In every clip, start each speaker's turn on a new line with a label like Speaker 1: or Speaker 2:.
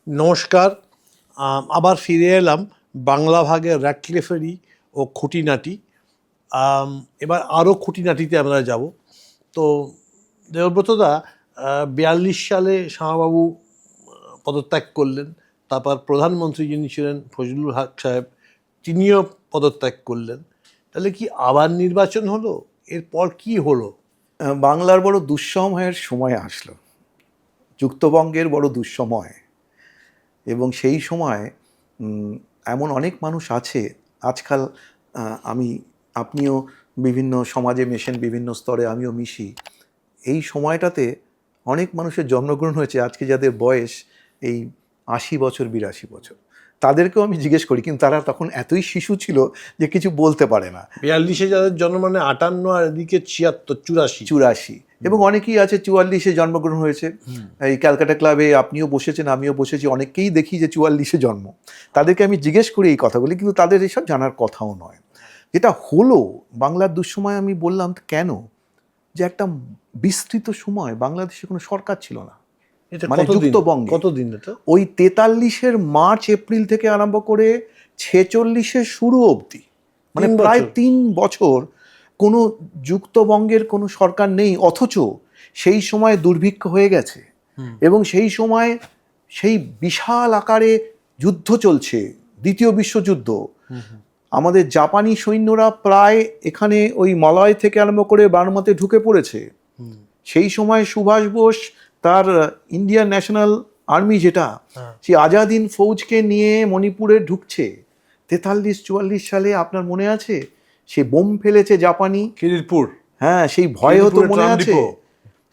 Speaker 1: নমস্কার। আবার ফিরে এলাম বাংলা ভাগের র্যাটক্লিফেরি ও খুঁটিনাটি। এবার আরও খুঁটিনাটিতে আমরা যাব। তো দেবব্রতদা, 42 সালে শ্যামাবাবু পদত্যাগ করলেন। তারপর প্রধানমন্ত্রী যিনি ছিলেন ফজলুল হক সাহেব, তিনিও পদত্যাগ করলেন। তাহলে কি আবার নির্বাচন হলো? এরপর কি হলো?
Speaker 2: বাংলার বড় দুঃসময়ের সময় আসলো, যুক্তবঙ্গের বড় দুঃসময়। এবং সেই সময় এমন অনেক মানুষ আছে আজকাল, আপনিও বিভিন্ন সমাজে মেশেন, বিভিন্ন স্তরে আমিও মিশি। এই সময়টাতে অনেক মানুষের জন্মগ্রহণ হয়েছে আজকে যাদের বয়স এই 80 বছর 82 বছর। তাদেরকেও আমি জিজ্ঞেস করি, কিন্তু তারা তখন এতই শিশু ছিল যে কিছু বলতে পারে না।
Speaker 1: 42-এ যাদের জন্ম মানে 58, আর এদিকে 76,
Speaker 2: 84, এবং অনেকেই আছে 44-এ জন্মগ্রহণ হয়েছে। এই ক্যালকাটা ক্লাবে আপনিও বসেছেন, আমিও বসেছি, অনেককেই দেখি যে 44-এ জন্ম। তাদেরকে আমি জিজ্ঞেস করি এই কথাগুলি, কিন্তু তাদের এসব জানার কথাও নয়। যেটা হলো বাংলার দুঃসময়, আমি বললাম কেন, যে একটা বিস্তৃত সময় বাংলাদেশে কোনো সরকার ছিল না, মানে যুক্তবঙ্গে।
Speaker 1: কতদিন এটা?
Speaker 2: ওই 43-এর মার্চ এপ্রিল থেকে আরম্ভ করে 46-এর শুরু অবধি, মানে প্রায় 3 বছর কোনো যুক্তবঙ্গের কোনো সরকার নেই। অথচ সেই সময় দুর্ভিক্ষ হয়ে গেছে, এবং সেই সময় সেই বিশাল আকারে যুদ্ধ চলছে, দ্বিতীয় বিশ্বযুদ্ধ। আমাদের জাপানি সৈন্যরা প্রায় এখানে ওই মলয় থেকে আরম্ভ করে বার্মাতে ঢুকে পড়েছে। সেই সময় সুভাষ বোস তার ইন্ডিয়ান ন্যাশনাল আর্মি, যেটা সেই আজাদ হিন্দ ফৌজকে নিয়ে মণিপুরে ঢুকছে 43-44 সালে। আপনার মনে আছে সে বোম ফেলেছে জাপানি,
Speaker 1: খিদিরপুর?
Speaker 2: হ্যাঁ, সেই ভয়ে হতো, মনে আছে?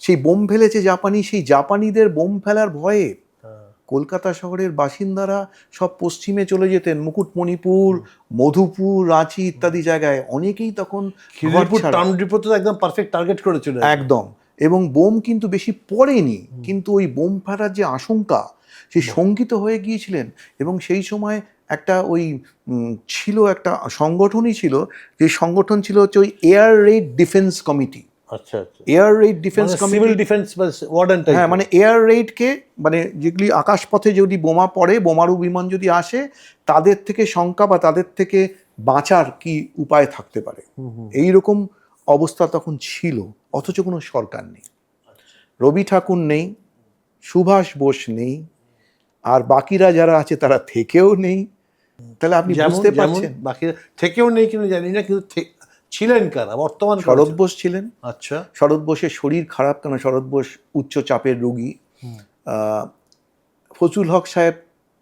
Speaker 2: সেই বোম ফেলেছে জাপানি, সেই জাপানিদের বোম ফেলার ভয়ে কলকাতা শহরের বাসিন্দারা সব পশ্চিমে চলে যেতেন, মুকুটমণিপুর, মধুপুর, রাঁচি ইত্যাদি জায়গায়। অনেকেই তখন
Speaker 1: খিদিরপুর টাউন ডিপো তো একদম পারফেক্ট টার্গেট করেছিল
Speaker 2: একদম। এবং বোম কিন্তু বেশি পড়েনি, কিন্তু ওই বোম ফাটার যে আশঙ্কা, সে শঙ্কিত হয়ে গিয়েছিলেন। এবং সেই সময় একটা ওই ছিল, একটা সংগঠনই ছিল, যে সংগঠন ছিল হচ্ছে ওই এয়ার রেড ডিফেন্স কমিটি।
Speaker 1: আচ্ছা আচ্ছা,
Speaker 2: air red defence committee,
Speaker 1: civil defence বা ওয়ার্ডেন টাইপ।
Speaker 2: হ্যাঁ, মানে এয়ার রেডকে, মানে যেগুলি আকাশপথে যদি বোমা পড়ে, বোমারু বিমান যদি আসে, তাদের থেকে শঙ্কা বা তাদের থেকে বাঁচার কি উপায় থাকতে পারে, এইরকম অবস্থা তখন ছিল। অথচ কোনো সরকার নেই, রবি ঠাকুর নেই, সুভাষ বোস নেই, আর বাকিরা যারা আছে তারা থেকেও নেই। তাহলে আপনি বুঝতে পারছেন,
Speaker 1: বাকিরা থেকেও নেই কিন্তু জানি না, কিন্তু ছিলেন কারা বর্তমান?
Speaker 2: শরৎ বোস ছিলেন।
Speaker 1: আচ্ছা,
Speaker 2: শরৎ বোসের শরীর খারাপ, কেন শরৎ বোস উচ্চ চাপের রোগী। ফজলুল হক সাহেব,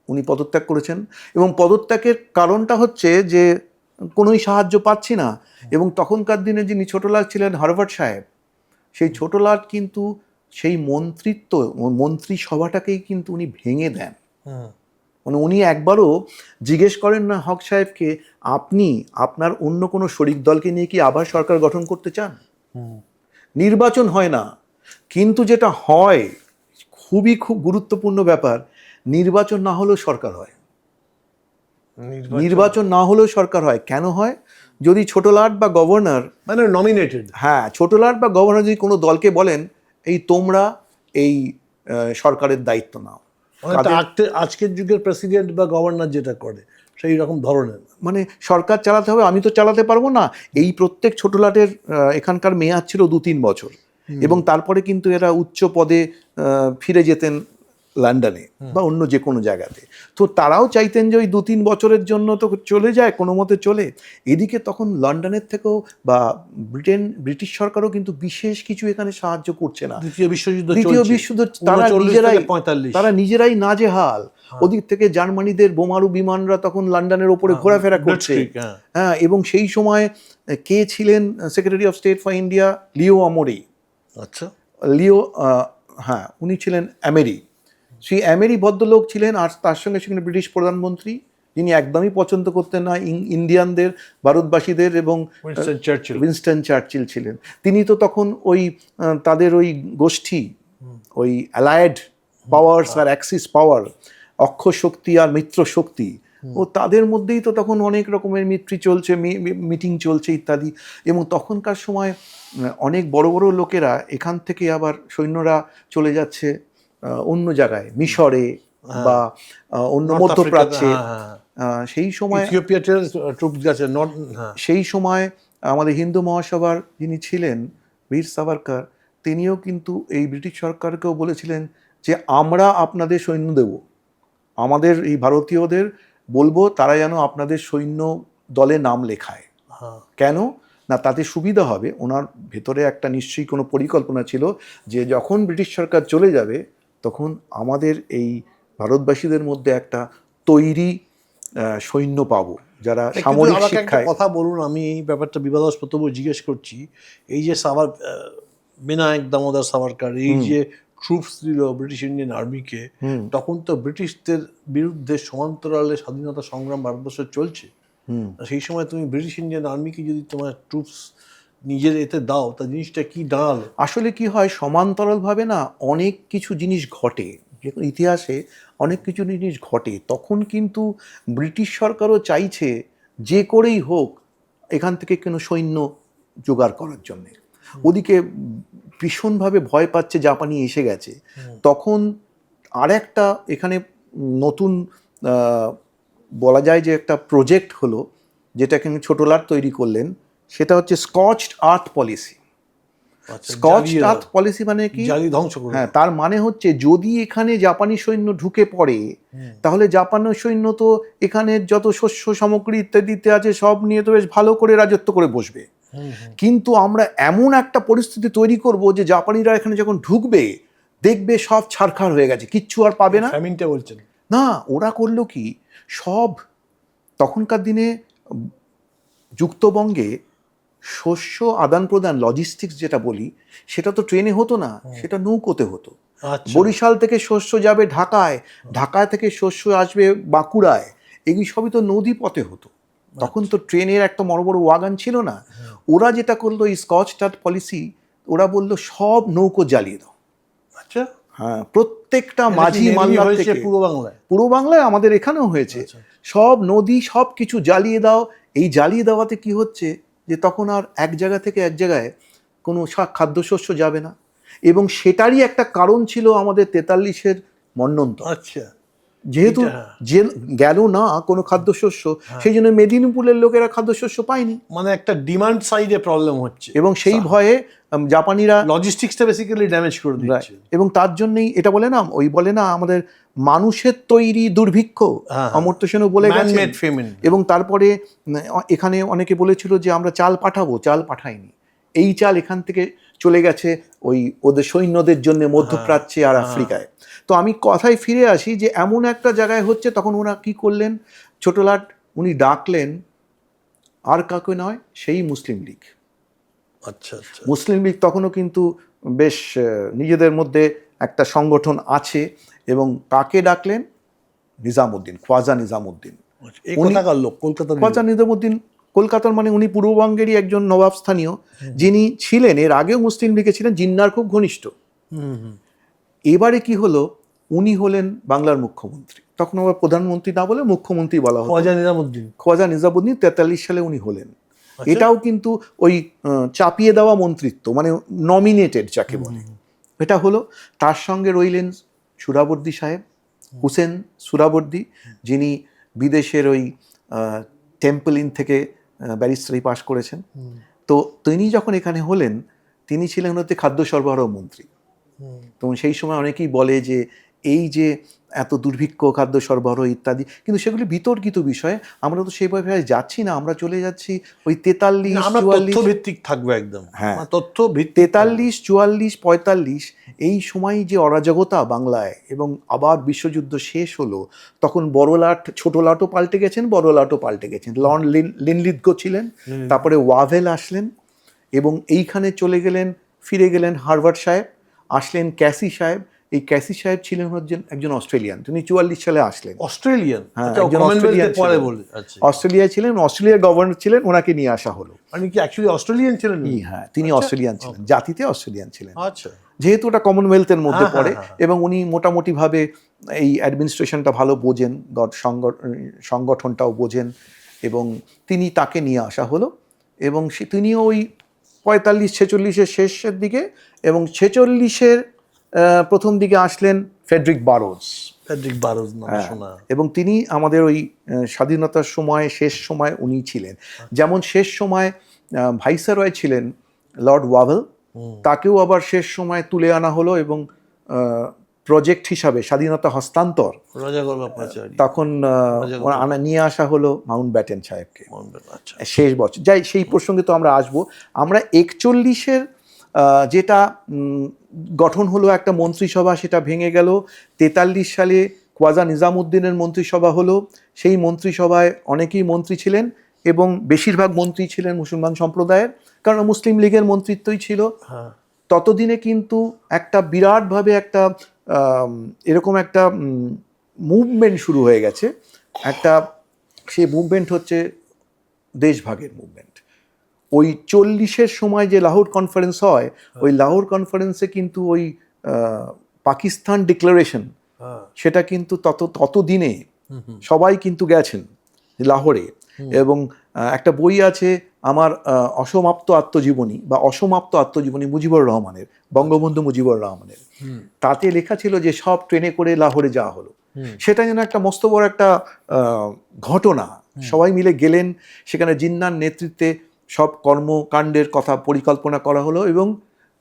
Speaker 2: উনি পদত্যাগ করেছেন, এবং পদত্যাগের কারণটা হচ্ছে যে কোনোই সাহায্য পাচ্ছি না। এবং তখনকার দিনে যিনি ছোটলাট ছিলেন, হারভার্ট সাহেব, সেই ছোটলাট কিন্তু সেই মন্ত্রিসভাটাকেই কিন্তু উনি ভেঙে দেন। মানে উনি একবারও জিজ্ঞেস করেন না হক সাহেবকে, আপনি আপনার অন্য কোনো শরিক দলকে নিয়ে কি আবার সরকার গঠন করতে চান? নির্বাচন হয় না, কিন্তু যেটা হয় খুব গুরুত্বপূর্ণ ব্যাপার, নির্বাচন না হলেও সরকার হয়। নির্বাচন না হলেও সরকার হয়। কেন হয়? যদি ছোটলাট বা গভর্নর,
Speaker 1: মানে নমিনেটেড,
Speaker 2: হ্যাঁ, ছোটলাট বা গভর্নর যদি কোনো দলকে বলেন, এই তোমরা এই সরকারের দায়িত্ব নাও,
Speaker 1: আজকের যুগের প্রেসিডেন্ট বা গভর্নর যেটা করে সেই রকম ধরনের,
Speaker 2: মানে সরকার চালাতে হবে, আমি তো চালাতে পারবো না। এই প্রত্যেক ছোটলাটের এখানকার মেয়াদ ছিল 2-3 বছর, এবং তারপরে কিন্তু এরা উচ্চ পদে ফিরে যেতেন লন্ডনে বা অন্য যে কোনো জায়গাতে। তো তারাও চাইতেন যে ওই 2-3 বছরের জন্য তো চলে যায়, কোনো মতে চলে। এদিকে তখন লন্ডনের থেকেও বা ব্রিটিশ সরকারও কিন্তু বিশেষ কিছু এখানে সাহায্য করছে না। দ্বিতীয় বিশ্বযুদ্ধ তারা নিজেরাই নাজেহাল। ওদিক থেকে জার্মানিদের বোমারু বিমানরা তখন লন্ডনের ওপরে ঘোরাফেরা করছে। হ্যাঁ, এবং সেই সময় কে ছিলেন secretary of state for India? Leo Amery.
Speaker 1: আচ্ছা,
Speaker 2: লিও, হ্যাঁ, উনি ছিলেন আমেরি। সেই আমেরি ভদ্রলোক ছিলেন। আর তার সঙ্গে সেখানে ব্রিটিশ প্রধানমন্ত্রী, যিনি একদমই পছন্দ করতেন না ইন্ডিয়ানদের, ভারতবাসীদের, এবং উইনস্টন চার্চিল ছিলেন। তিনি তো তখন ওই তাদের ওই গোষ্ঠী, ওই অ্যালায়েড পাওয়ার্স আর অ্যাক্সিস পাওয়ার, অক্ষ শক্তি আর মিত্র শক্তি, ও তাদের মধ্যেই তো তখন অনেক রকমের মিটিং চলছে ইত্যাদি। এবং তখনকার সময় অনেক বড় বড় লোকেরা এখান থেকে আবার সৈন্যরা চলে যাচ্ছে অন্য জায়গায়, মিশরে, বা অন্য
Speaker 1: নর্থ
Speaker 2: মধ্যপ্রাচ্যে
Speaker 1: আফ্রিকাতে,
Speaker 2: সেই সময়
Speaker 1: ইথিওপিয়াতে ট্রুপ গেছে, নট, হ্যাঁ।
Speaker 2: সেই সময় আমাদের হিন্দু মহাসভার যিনি ছিলেন বীর সাভারকর, তিনিও কিন্তু এই ব্রিটিশ সরকারকেও বলেছিলেন যে আমরা আপনাদের সৈন্য দেব, আমাদের এই ভারতীয়দের বলবো তারা যেন আপনাদের সৈন্য দলে নাম লেখায়।
Speaker 1: হ্যাঁ।
Speaker 2: কেন না, তাতে সুবিধা হবে। ওনার ভেতরে একটা নিশ্চয়ই কোনো পরিকল্পনা ছিল যে যখন ব্রিটিশ সরকার চলে যাবে তখন আমাদের এই ভারতবাসীদের মধ্যে একটা তৈরি সৈন্য পাবো যারা
Speaker 1: কিন্তু
Speaker 2: সামরিক
Speaker 1: আমাকে একটা
Speaker 2: শিক্ষায়।
Speaker 1: কথা বলুন, আমি এই ব্যাপারটা বিবাদাস্পদ তবু জিজ্ঞেস করছি। এই যে বিনায়ক দামোদর সাভারকর এই যে ট্রুপস দিল ব্রিটিশ ইন্ডিয়ান আর্মিকে, তখন তো ব্রিটিশদের বিরুদ্ধে সমান্তরালে স্বাধীনতা সংগ্রাম ভারতবর্ষে চলছে। সেই সময় তুমি ব্রিটিশ ইন্ডিয়ান আর্মিকে যদি তোমার ট্রুপস নিজের এতে দাও, তা জিনিসটা কি দাঁড়ালো?
Speaker 2: আসলে কি হয়, সমান্তরালভাবে না অনেক কিছু জিনিস ঘটে, যে ইতিহাসে অনেক কিছু জিনিস ঘটে। তখন কিন্তু ব্রিটিশ সরকারও চাইছে যে করেই হোক এখান থেকে কোনো সৈন্য জোগাড় করার জন্যে। ওদিকে ভীষণভাবে ভয় পাচ্ছে জাপানি এসে গেছে। তখন আরেকটা এখানে নতুন বলা যায় যে একটা প্রজেক্ট হলো, যেটা কিন্তু ছোটলাট তৈরি করলেন, সেটা হচ্ছে স্কচড আর্থ পলিসি। স্কচড আর্থ পলিসি মানে কি?
Speaker 1: জালি ধ্বংস করে।
Speaker 2: হ্যাঁ, তার মানে হচ্ছে যদি এখানে জাপানি সৈন্য ঢুকে পড়ে তাহলে জাপানি সৈন্য তো এখানে যত শস্য সামগ্রী ইত্যাদিতে আছে সব নিয়ে তো বেশ ভালো করে রাজত্ব করে বসবে। কিন্তু আমরা এমন একটা পরিস্থিতি তৈরি করব যে জাপানিরা এখানে যখন ঢুকবে দেখবে সব ছারখার হয়ে গেছে, কিচ্ছু আর পাবে না।
Speaker 1: ফ্যামিনটা বলছেন
Speaker 2: না, ওরা করলো কি, সব তখনকার দিনে যুক্তবঙ্গে শস্য আদান প্রদান, লজিস্টিক্স যেটা বলি, সেটা তো ট্রেনে হতো না, সেটা নৌকোতে হতো। বরিশাল থেকে শস্য যাবে ঢাকায়, ঢাকা থেকে শস্য আসবে বাঁকুড়ায়, এগুলি সবই তো নদী পথে হতো। তখন তো ট্রেনের একটা বড় বড় ওয়াগান ছিল না। ওরা যেটা করলো, এই স্কচড আর্থ পলিসি, ওরা বললো সব নৌকো জ্বালিয়ে দাও।
Speaker 1: আচ্ছা,
Speaker 2: হ্যাঁ, প্রত্যেকটা মাঝি মাল্লা থেকে, পূর্ব বাংলায় আমাদের এখানেও হয়েছে, সব নদী সব কিছু জ্বালিয়ে দাও। এই জ্বালিয়ে দেওয়াতে কি হচ্ছে যে তখন আর এক জায়গা থেকে এক জায়গায় কোনো খাদ্যশস্য যাবে না। এবং সেটারই একটা কারণ ছিল আমাদের 43-এর মন্বন্তর।
Speaker 1: আচ্ছা,
Speaker 2: যেহেতু যে গেল না কোনো খাদ্যশস্য, সেই জন্য মেদিনীপুরের লোকেরা খাদ্যশস্য পায়নি,
Speaker 1: মানে একটা ডিমান্ড সাইডে প্রবলেম হচ্ছে।
Speaker 2: এবং সেই ভয়ে জাপানিরা
Speaker 1: লজিস্টিক্সটা বেসিক্যালি ড্যামেজ করে দিচ্ছে।
Speaker 2: এবং তার জন্যই এটা বলে না, ওই বলে না আমাদের মানুষের তৈরি দুর্ভিক্ষ, অমর্ত্য সেনও বলে গেছেন। এবং তারপরে এখানে অনেকে বলেছিল যে আমরা চাল পাঠাবো, চাল পাঠায়নি। এই চাল এখান থেকে চলে গেছে ওই ওদের সৈন্যদের জন্য মধ্যপ্রাচ্যে আর আফ্রিকায়। তো আমি কথায় ফিরে আসি যে এমন একটা জায়গায় হচ্ছে, তখন ওরা কি করলেন, ছোটলাট উনি ডাকলেন আর কাকে নয়, সেই মুসলিম লীগ।
Speaker 1: আচ্ছা আচ্ছা,
Speaker 2: মুসলিম লীগ তখনও কিন্তু বেশ নিজেদের মধ্যে একটা সংগঠন আছে। এবং কাকে ডাকলেন? নিজামুদ্দিন, খোয়াজা নিজামুদ্দিন। খোয়াজা নিজামুদ্দিন কলকাতার, মানে উনি পূর্ববঙ্গেরই একজন নবাব স্থানীয়, যিনি ছিলেন এর আগেও মুসলিম লীগে ছিলেন, জিন্নার খুব ঘনিষ্ঠ। এবারে কি হলো, উনি হলেন বাংলার মুখ্যমন্ত্রী। তখন আবার প্রধানমন্ত্রী না বলে মুখ্যমন্ত্রী বলা হতো। খোয়াজা নিজামুদ্দিন 43 সালে উনি হলেন। এটাও কিন্তু ওই চাপিয়ে দেওয়া মন্ত্রিত্ব, মানে নমিনেটেড যাকে বলে, এটা হলো। তার সঙ্গে রইলেন সুরাবর্দী সাহেব, হুসেন সুরাবর্দী, যিনি বিদেশের ওই টেম্পল ইন থেকে ব্যারিস্টারি পাশ করেছেন। তো তিনি যখন এখানে হলেন, তিনি ছিলেন হচ্ছে খাদ্য সরবরাহ মন্ত্রী। তো সেই সময় অনেকেই বলে যে এই যে এত দুর্ভিক্ষ, খাদ্য সরবরাহ ইত্যাদি, কিন্তু সেগুলি বিতর্কিত বিষয়। আমরা তো সেইভাবে যাচ্ছি না, আমরা চলে যাচ্ছি ওই 43-44
Speaker 1: ভিত্তিক থাকবে একদম।
Speaker 2: হ্যাঁ,
Speaker 1: তথ্য
Speaker 2: 43-44-45 এই সময় যে অরাজকতা বাংলায়, এবং আবার বিশ্বযুদ্ধ শেষ হলো, তখন বড়লাট, ছোট লাটও পাল্টে গেছেন, বড় লাটও পাল্টে গেছেন। লর্ড লিনলিথগো ছিলেন, তারপরে ওয়াভেল আসলেন, এবং এইখানে চলে গেলেন, ফিরে গেলেন হার্ভার্ড সাহেব, আসলেন ক্যাসি সাহেব। এই ক্যাসি সাহেব ছিলেন একজন অস্ট্রেলিয়ান, তিনি 44 সালে আসলেন।
Speaker 1: অস্ট্রেলিয়ান?
Speaker 2: হ্যাঁ, অস্ট্রেলিয়ায় ছিলেন, অস্ট্রেলিয়ার গভর্নর ছিলেন, ওনাকে নিয়ে আসা হলো।
Speaker 1: মানে কি অ্যাকচুয়ালি অস্ট্রেলিয়ান ছিলেন?
Speaker 2: হ্যাঁ, তিনি অস্ট্রেলিয়ান ছিলেন, জাতিতে অস্ট্রেলিয়ান ছিলেন। আচ্ছা, যেহেতু ওটা কমনওয়েলথের মধ্যে পড়ে, এবং উনি মোটামুটিভাবে এই অ্যাডমিনিস্ট্রেশনটা ভালো বোঝেন, সংগঠনটাও বোঝেন, এবং তিনি, তাকে নিয়ে আসা হলো। এবং তিনিও ওই 45-46-এর শেষের দিকে, এবং 46-এর প্রথম দিকে আসলেন ফ্রেডরিক বারোজ।
Speaker 1: ফ্রেডরিক বারোজ নাম শোনা।
Speaker 2: এবং তিনি আমাদের ওই স্বাধীনতার সময় শেষ সময় উনি ছিলেন। যেমন শেষ সময় ভাইসরয় ছিলেন লর্ড ওয়াভেল, তাকেও আবার শেষ সময় তুলে আনা হলো এবং প্রজেক্ট হিসাবে স্বাধীনতা হস্তান্তর তখন নিয়ে আসা হলো মাউন্ট ব্যাটেন সাহেবকে শেষ বছর। যাই সেই প্রসঙ্গে তো আমরা আসবো। আমরা 41-এর যেটা গঠন হলো একটা মন্ত্রিসভা, সেটা ভেঙে গেল। 43 সালে খোয়াজা নিজামুদ্দিনের মন্ত্রিসভা হলো। সেই মন্ত্রিসভায় অনেকেই মন্ত্রী ছিলেন এবং বেশিরভাগ মন্ত্রী ছিলেন মুসলমান সম্প্রদায়ের, কারণ মুসলিম লীগের মন্ত্রিত্বই ছিল। ততদিনে কিন্তু একটা বিরাটভাবে একটা এরকম একটা মুভমেন্ট শুরু হয়ে গেছে। একটা সেই মুভমেন্ট হচ্ছে দেশভাগের মুভমেন্ট। ওই 40-এর সময় যে লাহোর কনফারেন্স হয়, ওই লাহোর কনফারেন্সে কিন্তু ওই পাকিস্তান ডিক্লারেশন, সেটা কিন্তু তত দিনে সবাই কিন্তু গেছেন লাহোরে। এবং একটা বই আছে আমার অসমাপ্ত আত্মজীবনী বা অসমাপ্ত আত্মজীবনী মুজিবুর রহমানের, বঙ্গবন্ধু মুজিবুর রহমানের। তাতে লেখা ছিল যে সব ট্রেনে করে লাহোরে যাওয়া হলো। সেটা যেন একটা মস্ত বড় একটা ঘটনা। সবাই মিলে গেলেন, সেখানে জিন্নার নেতৃত্বে সব কর্মকাণ্ডের কথা পরিকল্পনা করা হলো এবং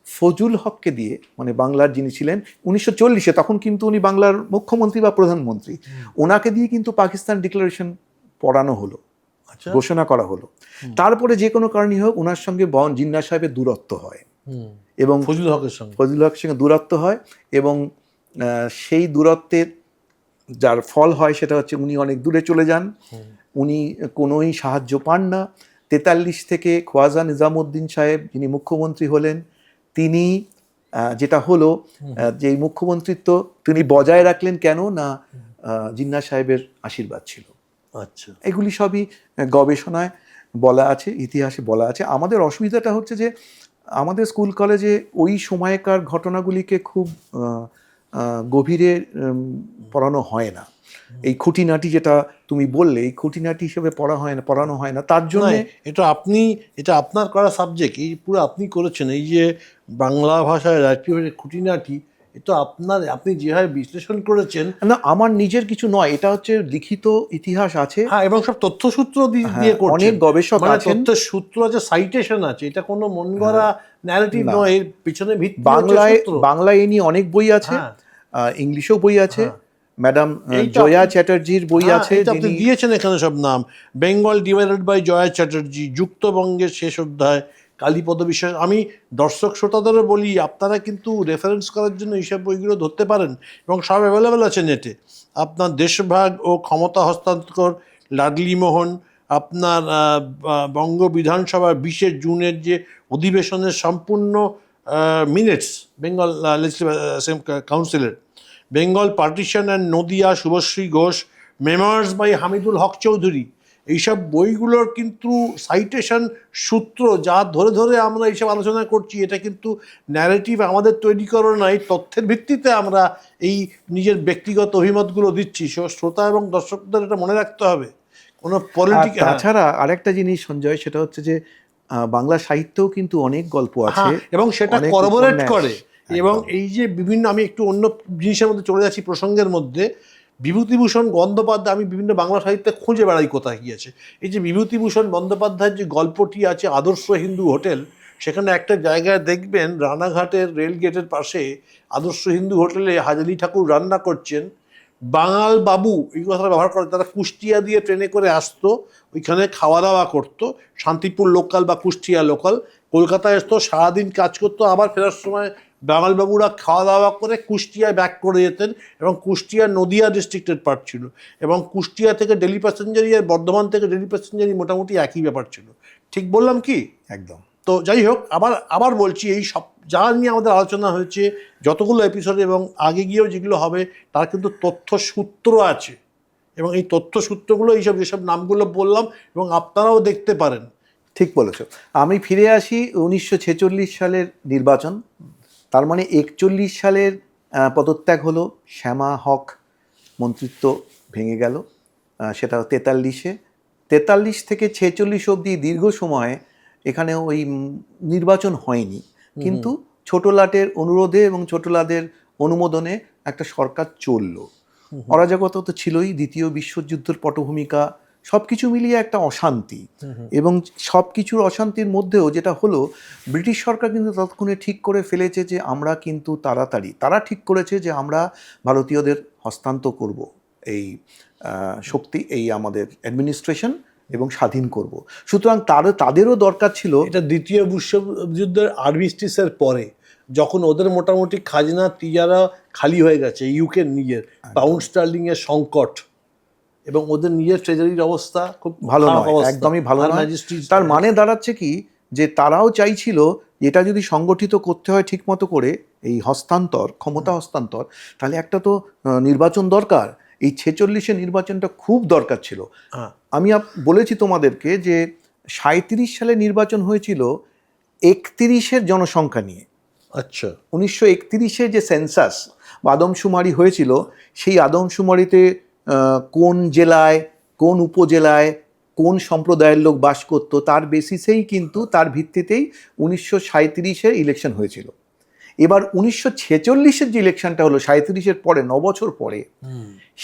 Speaker 2: ফজলুল হককে দিয়ে, মানে বাংলার যিনি ছিলেন 1940-এ, তখন কিন্তু উনি বাংলার মুখ্যমন্ত্রী বা প্রধানমন্ত্রী, ওনাকে দিয়ে কিন্তু পাকিস্তান ডিক্লারেশন পড়ানো হলো, ঘোষণা করা হলো। তারপরে যে কোনো কারণই হোক ওনার সঙ্গে জিন্না সাহেবের দূরত্ব হয় এবং ফজলুল হকের সঙ্গে দূরত্ব হয় এবং সেই দূরত্বের যার ফল হয় সেটা হচ্ছে উনি অনেক দূরে চলে যান, উনি কোনোই সাহায্য পান না। 43 থেকে খোয়াজা নিজামুদ্দিন সাহেব যিনি মুখ্যমন্ত্রী হলেন, তিনি যেটা হলো যে মুখ্যমন্ত্রিত্ব তিনি বজায় রাখলেন কেন না, জিন্না সাহেবের আশীর্বাদ ছিল। আচ্ছা, এগুলি সবই গবেষণায় বলা আছে, ইতিহাসে বলা আছে। আমাদের অসুবিধাটা হচ্ছে যে আমাদের স্কুল কলেজে ওই সময়কার ঘটনাগুলিকে খুব গভীরে পড়ানো হয় না। এই খুঁটিনাটি যেটা তুমি বললে, এই খুঁটিনাটি হিসেবে পড়ানো হয় না। তার জন্য
Speaker 1: এটা আপনার করা সাবজেক্ট, এই পুরো আপনি করেছেন। এই যে বাংলা ভাষায় রাষ্ট্রীয় খুঁটিনাটি, এটা আপনি যেভাবে বিশ্লেষণ করেছেন,
Speaker 2: না আমার নিজের কিছু নয়, এটা হচ্ছে লিখিত ইতিহাস আছে।
Speaker 1: হ্যাঁ, এবং সব তথ্যসূত্র দিয়ে করছেন।
Speaker 2: অনেক গবেষক আছেন,
Speaker 1: তথ্যের সূত্র আছে, সাইটেশন আছে। এটা কোনো মন গড়া ন্যারেটিভ নয়, এর পিছনে ভিত্তি
Speaker 2: বাংলায় এ নিয়ে অনেক বই আছে, ইংলিশেও বই আছে। ম্যাডাম জয়া চ্যাটার্জির বই আছে,
Speaker 1: আপনি দিয়েছেন এখানে সব নাম। বেঙ্গল ডিভাইডেড বাই জয়া চ্যাটার্জি, যুক্তবঙ্গের শেষ অধ্যায়, কালীপদ বিশ্বাস। আমি দর্শক শ্রোতাদেরও বলি, আপনারা কিন্তু রেফারেন্স করার জন্য এইসব বইগুলো ধরতে পারেন এবং সব অ্যাভেলেবেল আছে নেটে। আপনার দেশভাগ ও ক্ষমতা হস্তান্তর, লাডলি মোহন, আপনার বঙ্গ বিধানসভার 20 জুনের যে অধিবেশনের সম্পূর্ণ মিনিটস বেঙ্গল কাউন্সিলের, Bengal partition and Nadia, Shubhashree Ghosh, memoirs by Hamidul Haque Chowdhury. এইসব বইগুলোর কিন্তু সাইটেশন সূত্র যা ধরে ধরে আমরা এইসব আলোচনা করছি, এটা কিন্তু ন্যারেটিভ আমাদের তৈরি করা নয়, তথ্যের ভিত্তিতে আমরা এই নিজের ব্যক্তিগত অভিমতগুলো দিচ্ছি। শ্রোতা এবং দর্শকদের এটা মনে রাখতে হবে। কোনো পলিটিক্যাল,
Speaker 2: তাছাড়া আরেকটা জিনিস সঞ্জয়, সেটা হচ্ছে যে বাংলা সাহিত্যেও কিন্তু অনেক গল্প আছে
Speaker 1: এবং সেটা করবোরেট করে। এবং এই যে বিভিন্ন, আমি একটু অন্য জিনিসের মধ্যে চলে যাচ্ছি প্রসঙ্গের মধ্যে, বিভূতিভূষণ বন্দ্যোপাধ্যায়, আমি বিভিন্ন বাংলা সাহিত্যে খুঁজে বেড়াই কোথায় গিয়েছে। এই যে বিভূতিভূষণ বন্দ্যোপাধ্যায়ের যে গল্পটি আছে আদর্শ হিন্দু হোটেল, সেখানে একটা জায়গায় দেখবেন রানাঘাটের রেল গেটের পাশে আদর্শ হিন্দু হোটেলে হাজারি ঠাকুর রান্না করছেন। বাঙাল বাবু এই কথাটা ব্যবহার করে, তারা কুষ্টিয়া দিয়ে ট্রেনে করে আসতো, ওইখানে খাওয়া দাওয়া করতো, শান্তিপুর লোকাল বা কুষ্টিয়া লোকাল, কলকাতায় আসতো, সারাদিন কাজ করতো, আবার ফেরার সময় বাঙালবাবুরা খাওয়া দাওয়া করে কুষ্টিয়ায় ব্যাক করে যেতেন। এবং কুষ্টিয়া নদিয়া ডিস্ট্রিক্টের পার্ট ছিল, এবং কুষ্টিয়া থেকে ডেলি প্যাসেঞ্জারি আর বর্ধমান থেকে ডেলি প্যাসেঞ্জারি মোটামুটি একই ব্যাপার ছিল। ঠিক বললাম কি?
Speaker 2: একদম।
Speaker 1: তো যাই হোক, আবার বলছি, এই সব যা নিয়ে আমাদের আলোচনা হয়েছে, যতগুলো এপিসোডে এবং আগে গিয়েও যেগুলো হবে, তার কিন্তু তথ্যসূত্র আছে। এবং এই তথ্যসূত্রগুলো এইসব যেসব নামগুলো বললাম, এবং আপনারাও দেখতে পারেন।
Speaker 2: ঠিক বলেছ। আমি ফিরে আসি 1946 সালের নির্বাচন। তার মানে 41 সালের পদত্যাগ হলো, শ্যামা হক মন্ত্রিত্ব ভেঙে গেল, সেটা 43-এ। 43 থেকে 46 অবধি দীর্ঘ সময় এখানে ওই নির্বাচন হয়নি, কিন্তু ছোটলাটের অনুরোধে এবং ছোটলাদের অনুমোদনে একটা সরকার চলল। অরাজকতা তো ছিলই, দ্বিতীয় বিশ্বযুদ্ধের পটভূমিকা, সব কিছু মিলিয়ে একটা অশান্তি। এবং সব কিছুর অশান্তির মধ্যেও যেটা হলো, ব্রিটিশ সরকার কিন্তু ততক্ষণে ঠিক করে ফেলেছে যে আমরা কিন্তু তারা ঠিক করেছে যে আমরা ভারতীয়দের হস্তান্তর করব এই শক্তি, এই আমাদের অ্যাডমিনিস্ট্রেশন, এবং স্বাধীন করব। সুতরাং তাদেরও দরকার ছিল।
Speaker 1: এটা দ্বিতীয় বিশ্বযুদ্ধের আর্মিস্টিসের পরে, যখন ওদের মোটামুটি খাজনা তিজারা খালি হয়ে গেছে, ইউকে নিজের পাউন্ড স্টার্লিং এর সংকট এবং ওদের নিজের ট্রেজারির অবস্থা খুব
Speaker 2: ভালো
Speaker 1: খারাপ
Speaker 2: নয়,
Speaker 1: অবস্থা,
Speaker 2: একদমই ভালো
Speaker 1: আর
Speaker 2: নয়।
Speaker 1: ম্যাজিস্ট্রেট
Speaker 2: তার মানে দাঁড়াচ্ছে কি, যে তারাও চাইছিল এটা যদি সংগঠিত করতে হয় ঠিক মতো করে, এই হস্তান্তর, ক্ষমতা হস্তান্তর, তাহলে একটা তো নির্বাচন দরকার। এই 46-এ নির্বাচনটা খুব দরকার ছিল।
Speaker 1: হ্যাঁ।
Speaker 2: আমি বলেছি তোমাদেরকে যে 37 সালে নির্বাচন হয়েছিল 31-এর জনসংখ্যা নিয়ে।
Speaker 1: আচ্ছা।
Speaker 2: 1931-এ যে সেন্সাস বা আদমশুমারি হয়েছিল, সেই আদমশুমারিতে কোন জেলায়, কোন উপজেলায় কোন সম্প্রদায়ের লোক বাস করতো, তার বেসিসেই কিন্তু, তার ভিত্তিতেই 1937-এ ইলেকশন হয়েছিল। এবার 1946-এর যে ইলেকশনটা হলো 37-এর পরে, 9 বছর পরে,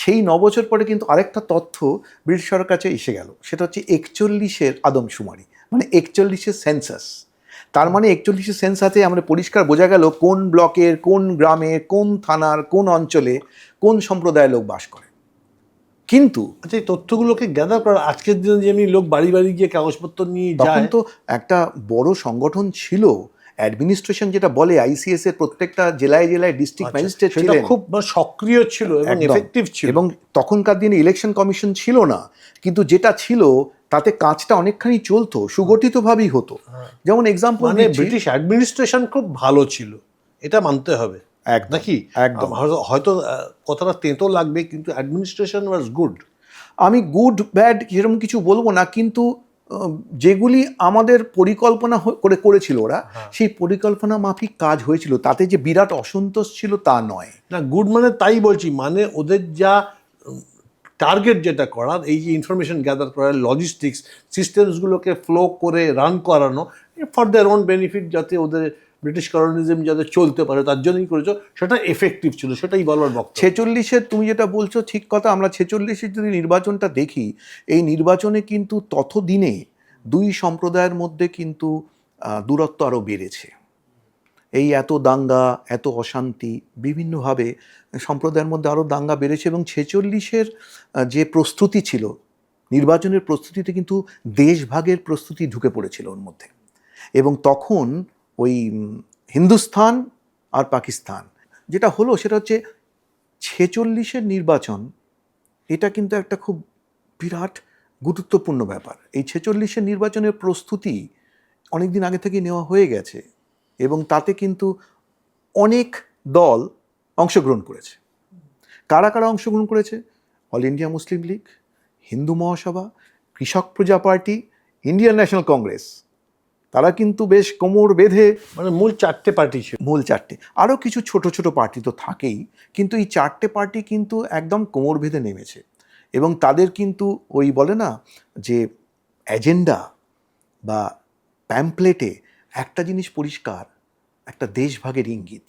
Speaker 2: সেই 9 বছর পরে কিন্তু আরেকটা তথ্য ব্রিটিশ সরকারের কাছে এসে গেল, সেটা হচ্ছে 41-এর আদমশুমারি, মানে 41-এর সেন্সাস। তার মানে 41-এর সেন্সাসে আমরা পরিষ্কার বোঝা গেল কোন ব্লকের, কোন গ্রামের, কোন থানার, কোন অঞ্চলে কোন সম্প্রদায়ের লোক বাস করে। কিন্তু
Speaker 1: আচ্ছা, এই তথ্যগুলোকে গ্যাদার করা, আজকের দিনে যে আমি লোক বাড়ি বাড়ি গিয়ে কাগজপত্র নিয়ে
Speaker 2: তখন
Speaker 1: যায়,
Speaker 2: তো একটা বড় সংগঠন ছিল, অ্যাডমিনিস্ট্রেশন যেটা বলে, আইসিএস এর প্রত্যেকটা জেলায় জেলায় ডিস্ট্রিক্ট ম্যাজিস্ট্রেট
Speaker 1: সেটা
Speaker 2: ছিলেন,
Speaker 1: খুব সক্রিয় ছিল এবং
Speaker 2: একদম
Speaker 1: এফেক্টিভ ছিল।
Speaker 2: এবং তখনকার দিনে ইলেকশন কমিশন ছিল না, কিন্তু যেটা ছিল তাতে কাজটা অনেকখানি চলতো, সুগঠিতভাবেই হতো। যেমন এক্সাম্পল
Speaker 1: মানে ব্রিটিশ অ্যাডমিনিস্ট্রেশন খুব ভালো ছিল, এটা মানতে হবে।
Speaker 2: একদম,
Speaker 1: নাকি?
Speaker 2: একদম।
Speaker 1: হয়তো কথাটা তেতো লাগবে, কিন্তু অ্যাডমিনিস্ট্রেশন ওয়াজ গুড।
Speaker 2: আমি গুড ব্যাড সেরকম কিছু বলবো না, কিন্তু যেগুলি আমাদের পরিকল্পনা করে করেছিল ওরা, সেই পরিকল্পনা মাফিক কাজ হয়েছিল, তাতে যে বিরাট অসন্তোষ ছিল তা নয়।
Speaker 1: না, গুড মানে তাই বলছি, মানে ওদের যা টার্গেট যেটা করার, এই যে ইনফরমেশন গ্যাদার করার, লজিস্টিক্স সিস্টেমসগুলোকে ফ্লো করে রান করানো ফর দেয়ার ওন বেনিফিট, যাতে ওদের ব্রিটিশ কলোনিজম যাতে চলতে পারে, তার জন্যই করেছো, সেটা এফেক্টিভ ছিল, সেটাই বলার বক্তব্য।
Speaker 2: 46-এর তুমি যেটা বলছো ঠিক কথা। আমরা 46-এর যদি নির্বাচনটা দেখি, এই নির্বাচনে কিন্তু ততদিনে দুই সম্প্রদায়ের মধ্যে কিন্তু দূরত্ব আরও বেড়েছে। এই এত দাঙ্গা, এত অশান্তি, বিভিন্নভাবে সম্প্রদায়ের মধ্যে আরও দাঙ্গা বেড়েছে। এবং 46-এর যে প্রস্তুতি ছিল, নির্বাচনের প্রস্তুতিতে কিন্তু দেশভাগের প্রস্তুতি ঢুকে পড়েছিল ওর মধ্যে। এবং তখন ওই হিন্দুস্তান আর পাকিস্তান যেটা হলো, সেটা হচ্ছে 46-এর নির্বাচন, এটা কিন্তু একটা খুব বিরাট গুরুত্বপূর্ণ ব্যাপার। এই 46-এর নির্বাচনের প্রস্তুতি অনেক দিন আগে থেকে নেওয়া হয়ে গেছে, এবং তাতে কিন্তু অনেক দল অংশগ্রহণ করেছে। কারা কারা অংশগ্রহণ করেছে? অল ইন্ডিয়া মুসলিম লীগ, হিন্দু মহাসভা, কৃষক প্রজা পার্টি, ইন্ডিয়ান ন্যাশনাল কংগ্রেস। তারা কিন্তু বেশ কোমর বেঁধে,
Speaker 1: মানে মূল চারটে পার্টি ছিল।
Speaker 2: মূল চারটে, আরও কিছু ছোট ছোট পার্টি তো থাকেই, কিন্তু এই চারটে পার্টি কিন্তু একদম কোমর বেঁধে নেমেছে। এবং তাদের কিন্তু ওই বলে না যে এজেন্ডা বা প্যাম্পলেটে একটা জিনিস পরিষ্কার, একটা দেশভাগের ইঙ্গিত।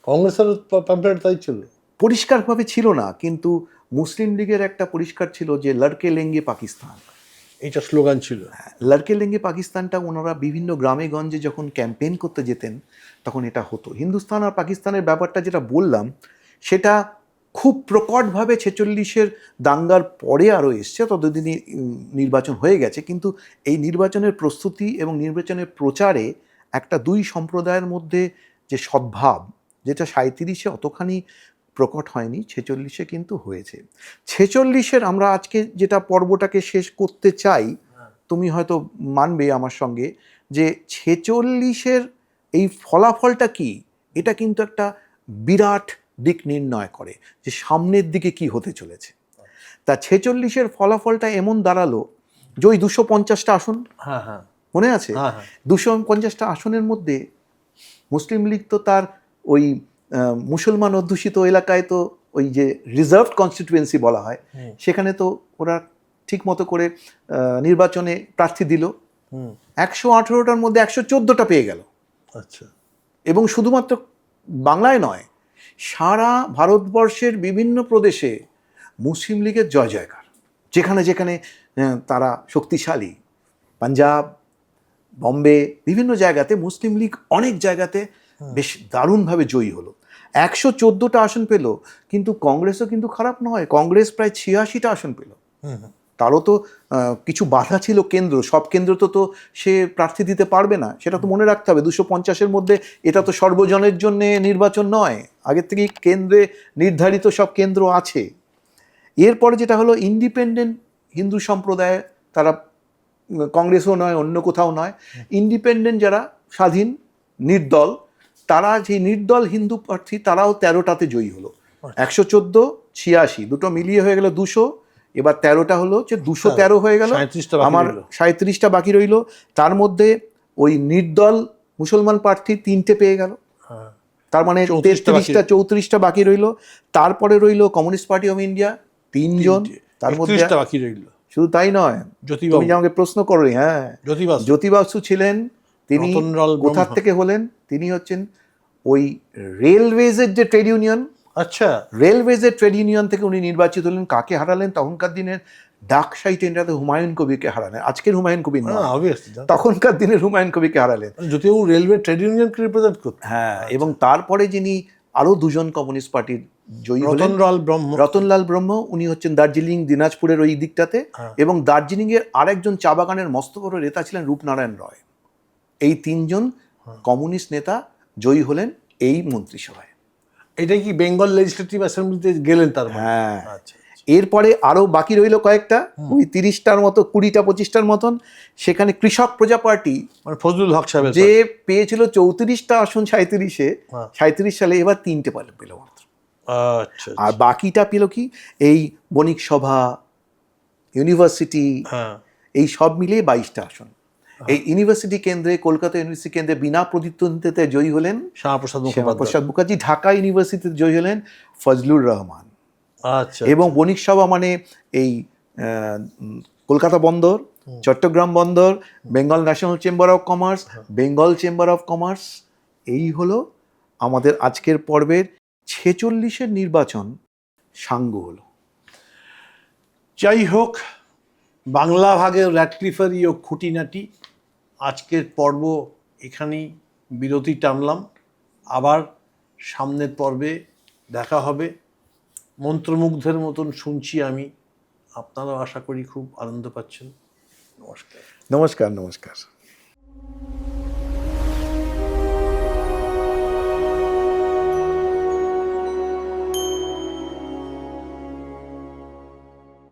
Speaker 1: কংগ্রেসের প্যাম্পলেট তাই ছিল,
Speaker 2: পরিষ্কারভাবে ছিল না, কিন্তু মুসলিম লীগের একটা পরিষ্কার ছিল যে লড়কে লেঙ্গে পাকিস্তান,
Speaker 1: এইটা স্লোগান ছিল।
Speaker 2: লড়কে লেঙ্গে পাকিস্তানটা ওনারা বিভিন্ন গ্রামে গঞ্জে যখন ক্যাম্পেইন করতে যেতেন তখন এটা হতো। হিন্দুস্তান আর পাকিস্তানের ব্যাপারটা যেটা বললাম, সেটা খুব প্রকটভাবে 46-এর দাঙ্গার পরে আরও এসছে, ততদিনই নির্বাচন হয়ে গেছে। কিন্তু এই নির্বাচনের প্রস্তুতি এবং নির্বাচনের প্রচারে একটা দুই সম্প্রদায়ের মধ্যে যে সদ্ভাব, যেটা 37-এ অতখানি প্রকট হয়নি, 46-এ কিন্তু হয়েছে। 46-এর আমরা আজকে যেটা পর্বটাকে শেষ করতে চাই, তুমি হয়তো মানবে আমার সঙ্গে, যে 46-এর এই ফলাফলটা কি, এটা কিন্তু একটা বিরাট দিক নির্ণয় করে যে সামনের দিকে কি হতে চলেছে। তা 46-এর ফলাফলটা এমন দাঁড়ালো যে ওই 250টা আসন,
Speaker 1: হ্যাঁ হ্যাঁ
Speaker 2: মনে আছে?
Speaker 1: হ্যাঁ হ্যাঁ
Speaker 2: 250টা আসনের মধ্যে মুসলিম লীগ তো তার ওই মুসলমান অধ্যুষিত এলাকায় তো ওই যে রিজার্ভড কনস্টিটুয়েন্সি বলা হয়, সেখানে তো ওরা ঠিক মতো করে নির্বাচনে প্রার্থী দিল। 118টার মধ্যে 114টা পেয়ে গেল।
Speaker 1: আচ্ছা।
Speaker 2: এবং শুধুমাত্র বাংলায় নয়, সারা ভারতবর্ষের বিভিন্ন প্রদেশে মুসলিম লীগের জয় জয়কার। যেখানে যেখানে তারা শক্তিশালী, পাঞ্জাব, বম্বে, বিভিন্ন জায়গাতে মুসলিম লীগ অনেক জায়গাতে বেশ দারুণভাবে জয়ী হলো। 114টা আসন পেল, কিন্তু কংগ্রেসও কিন্তু খারাপ নয়, কংগ্রেস প্রায় 86টা আসন পেল। তারও তো কিছু বাধা ছিল কেন্দ্র, সব কেন্দ্র তো সে প্রার্থী দিতে পারবে না, সেটা তো মনে রাখতে হবে। 250-এর মধ্যে এটা তো সর্বজনের জন্য নির্বাচন নয়, আগের থেকেই কেন্দ্রে নির্ধারিত সব কেন্দ্র আছে। এরপরে যেটা হলো ইন্ডিপেন্ডেন্ট হিন্দু সম্প্রদায়, তারা কংগ্রেসও নয়, অন্য কোথাও নয়, ইন্ডিপেন্ডেন্ট যারা স্বাধীন নির্দল, তারা যে নির্দল হিন্দু প্রার্থী তারাও 13টাতে জয়ী হলো। 114, 86 দুটো মিলিয়ে হয়ে গেল 200। এবার 13টা হলো যে 213 হয়ে গেল, আমার 37টা বাকি রইল। তার মধ্যে ওই নির্দল মুসলমান প্রার্থী 3টে পেয়ে গেল, তার মানে 33টা 34টা বাকি রইল। তারপরে রইল কমিউনিস্ট পার্টি অফ ইন্ডিয়া 3 জন, তার মধ্যে
Speaker 1: বাকি রইল।
Speaker 2: শুধু তাই নয়, তুমি আমাকে প্রশ্ন করো, হ্যাঁ, জ্যোতি বাসু ছিলেন। তিনি কোথা থেকে হলেন? তিনি হচ্ছেন ওই রেলওয়েজের যে ট্রেড ইউনিয়ন,
Speaker 1: আচ্ছা,
Speaker 2: রেলওয়েজের ট্রেড ইউনিয়ন থেকে উনি নির্বাচিত হলেন। কাকে হারালেন? তখনকার দিনের ডাকসাই টেন্ডারে হুমায়ুন কবিরকে হারালেন। আজকের হুমায়ুন কবির না, তখনকার দিনের হুমায়ুন কবিরকে হারালেন।
Speaker 1: যদিও রেলওয়ে ট্রেড ইউনিয়নকে রিপ্রেজেন্ট করতেন।
Speaker 2: হ্যাঁ, এবং তারপরে যিনি আরো 2 জন কমিউনিস্ট পার্টির জয়ী হলেন, রতনলাল ব্রহ্ম, উনি হচ্ছেন দার্জিলিং দিনাজপুরের ওই দিকটাতে। এবং দার্জিলিং এর আরেকজন চা বাগানের মস্ত বড় নেতা ছিলেন রূপনারায়ণ রয়। এই 3 জন কমিউনিস্ট নেতা জয়ী হলেন এই মন্ত্রিসভায়।
Speaker 1: এটা কি বেঙ্গল লেজিসলেটিভ অ্যাসেম্বলিতে গেলেন তার?
Speaker 2: হ্যাঁ। এরপরে আরো বাকি রইল কয়েকটা, ওই 30টার মতো, 20টা 25টার মতন। সেখানে কৃষক প্রজা পার্টি,
Speaker 1: মানে ফজলুল হক সাহেব,
Speaker 2: যে পেয়েছিল 34টা আসন 37 সালে, এবার 3টে পেল মাত্র। আর বাকিটা পেল কি, এই বণিক সভা, ইউনিভার্সিটি, এই সব মিলিয়ে 22টা আসন। এই ইউনিভার্সিটি কেন্দ্রে, কলকাতা ইউনিভার্সিটি কেন্দ্রে বিনা প্রতিদ্বন্দ্বিতায় জয়ী হলেন শ্যামাপ্রসাদ মুখার্জি। ঢাকা ইউনিভার্সিটিতে জয়ী হলেন ফজলুর রহমান।
Speaker 1: আচ্ছা।
Speaker 2: এবং বণিক সভা মানে এই কলকাতা বন্দর, চট্টগ্রাম বন্দর, Bengal national chamber of commerce, Bengal chamber of commerce. এই হলো আমাদের আজকের পর্বের 46-এর নির্বাচন সাঙ্গ হলো।
Speaker 1: যাই হোক, বাংলা ভাগের র্যাটক্লিফারি ও খুঁটিনাটি আজকের পর্ব এখানেই বিরতি টানলাম। আবার সামনের পর্বে দেখা হবে। মন্ত্রমুগ্ধের মতন শুনছি আমি, আপনারাও আশা করি খুব আনন্দ পাচ্ছেন। নমস্কার।
Speaker 2: নমস্কার। নমস্কার।